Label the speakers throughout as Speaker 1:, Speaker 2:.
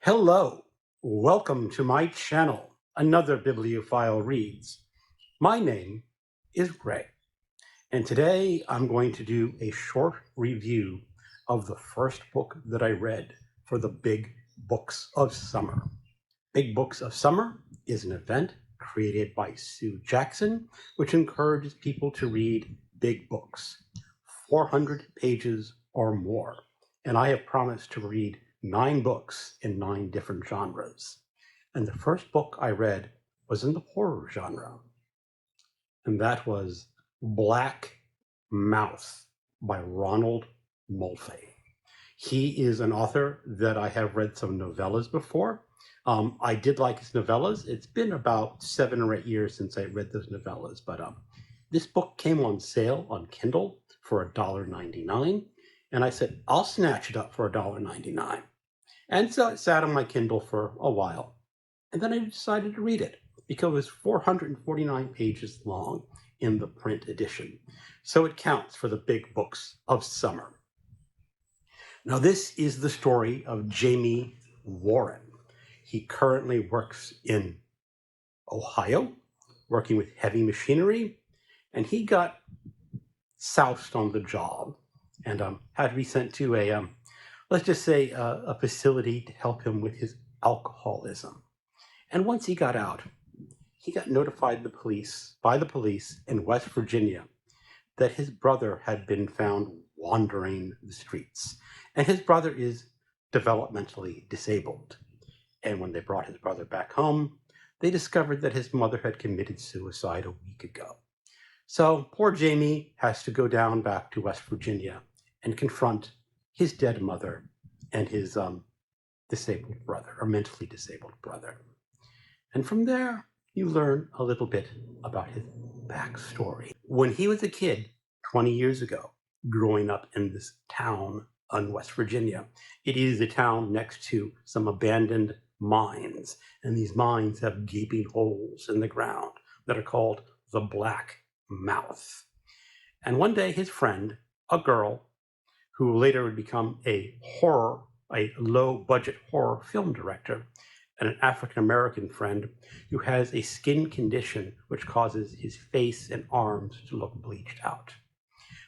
Speaker 1: Hello, welcome to my channel, Another Bibliophile Reads. My name is Ray, and today I'm going to do a short review of the first book that I read for the Big Books of Summer. Big Books of Summer is an event created by Sue Jackson, which encourages people to read big books, 400 pages or more, and I have promised to read 9 books in 9 different genres. And the first book I read was in the horror genre, and that was Black Mouth by Ronald Malfi. He is an author that I have read some novellas before. I did like his novellas. It's been about 7 or 8 years since I read those novellas, but this book came on sale on Kindle for $1.99, and I said, I'll snatch it up for $1.99. And so it sat on my Kindle for a while. And then I decided to read it because it was 449 pages long in the print edition. So it counts for the Big Books of Summer. Now, this is the story of Jamie Warren. He currently works in Ohio, working with heavy machinery, and he got soused on the job and had to be sent to let's just say, a facility to help him with his alcoholism. And once he got out, he got notified by the police in West Virginia that his brother had been found wandering the streets. And his brother is developmentally disabled. And when they brought his brother back home, they discovered that his mother had committed suicide a week ago. So poor Jamie has to go down back to West Virginia and confront his dead mother and his disabled brother, or mentally disabled brother. And from there, you learn a little bit about his backstory. When he was a kid, 20 years ago, growing up in this town in West Virginia, it is a town next to some abandoned mines, and these mines have gaping holes in the ground that are called the Black Mouth. And one day, his friend, a girl, who later would become a low-budget horror film director, and an African-American friend who has a skin condition which causes his face and arms to look bleached out.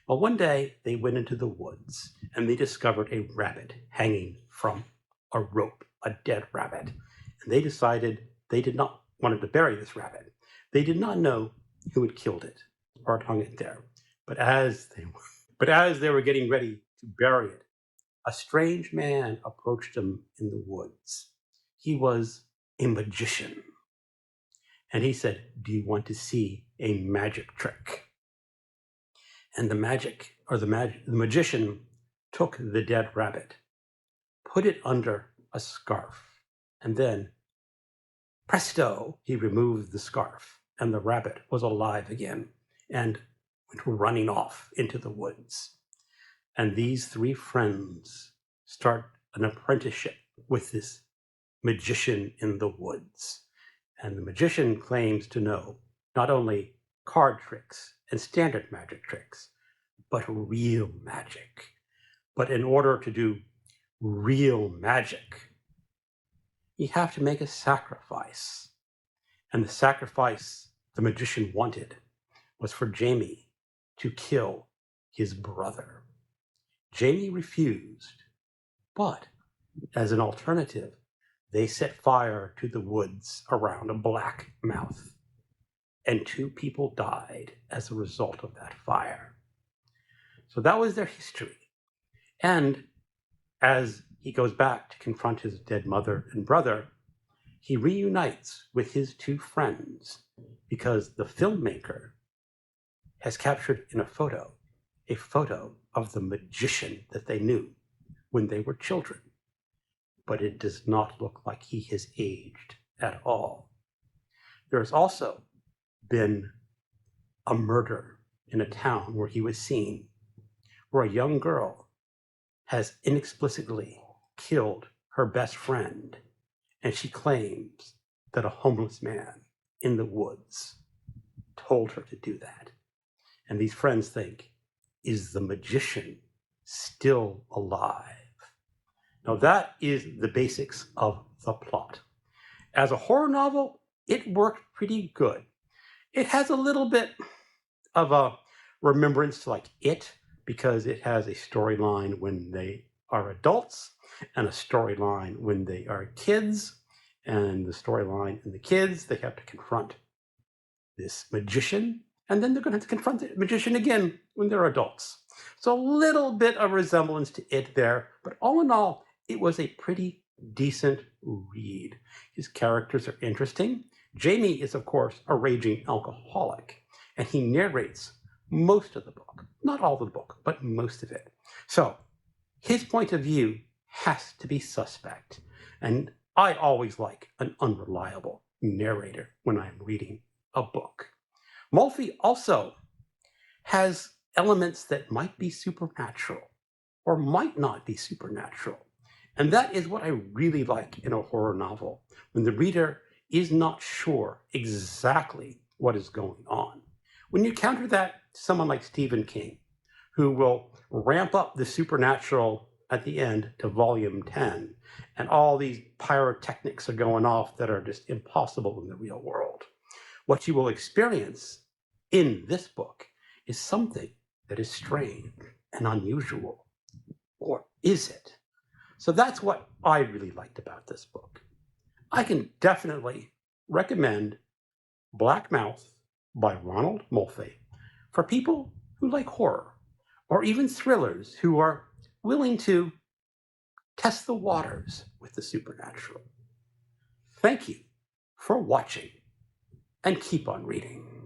Speaker 1: Well, one day they went into the woods and they discovered a rabbit hanging from a rope, a dead rabbit. And they decided they did not want to bury this rabbit. They did not know who had killed it or had hung it there. But as they were getting ready to bury it, a strange man approached them in the woods. He was a magician. And he said, "Do you want to see a magic trick?" And the magician took the dead rabbit, put it under a scarf, and then, presto, he removed the scarf, and the rabbit was alive again and went running off into the woods. And these 3 friends start an apprenticeship with this magician in the woods. And the magician claims to know not only card tricks and standard magic tricks, but real magic. But in order to do real magic, you have to make a sacrifice. And the sacrifice the magician wanted was for Jamie to kill his brother. Jamie refused, but as an alternative, they set fire to the woods around a Black Mouth, and 2 people died as a result of that fire. So that was their history. And as he goes back to confront his dead mother and brother, he reunites with his 2 friends because the filmmaker has captured in a photo of the magician that they knew when they were children. But it does not look like he has aged at all. There has also been a murder in a town where he was seen, where a young girl has inexplicably killed her best friend, and she claims that a homeless man in the woods told her to do that. And these friends think, is the magician still alive? Now that is the basics of the plot. As a horror novel, it worked pretty good. It has a little bit of a remembrance to like It, because it has a storyline when they are adults and a storyline when they are kids. And the storyline in the kids, they have to confront this magician, and then they're going to have to confront the magician again when they're adults. So a little bit of resemblance to It there, but all in all, it was a pretty decent read. His characters are interesting. Jamie is, of course, a raging alcoholic, and he narrates most of the book. Not all of the book, but most of it. So his point of view has to be suspect. And I always like an unreliable narrator when I'm reading a book. Malfi also has elements that might be supernatural or might not be supernatural. And that is what I really like in a horror novel, when the reader is not sure exactly what is going on. When you counter that to someone like Stephen King, who will ramp up the supernatural at the end to volume 10, and all these pyrotechnics are going off that are just impossible in the real world. What you will experience in this book is something that is strange and unusual. Or is it? So that's what I really liked about this book. I can definitely recommend Black Mouth by Ronald Malfi for people who like horror, or even thrillers who are willing to test the waters with the supernatural. Thank you for watching, and keep on reading.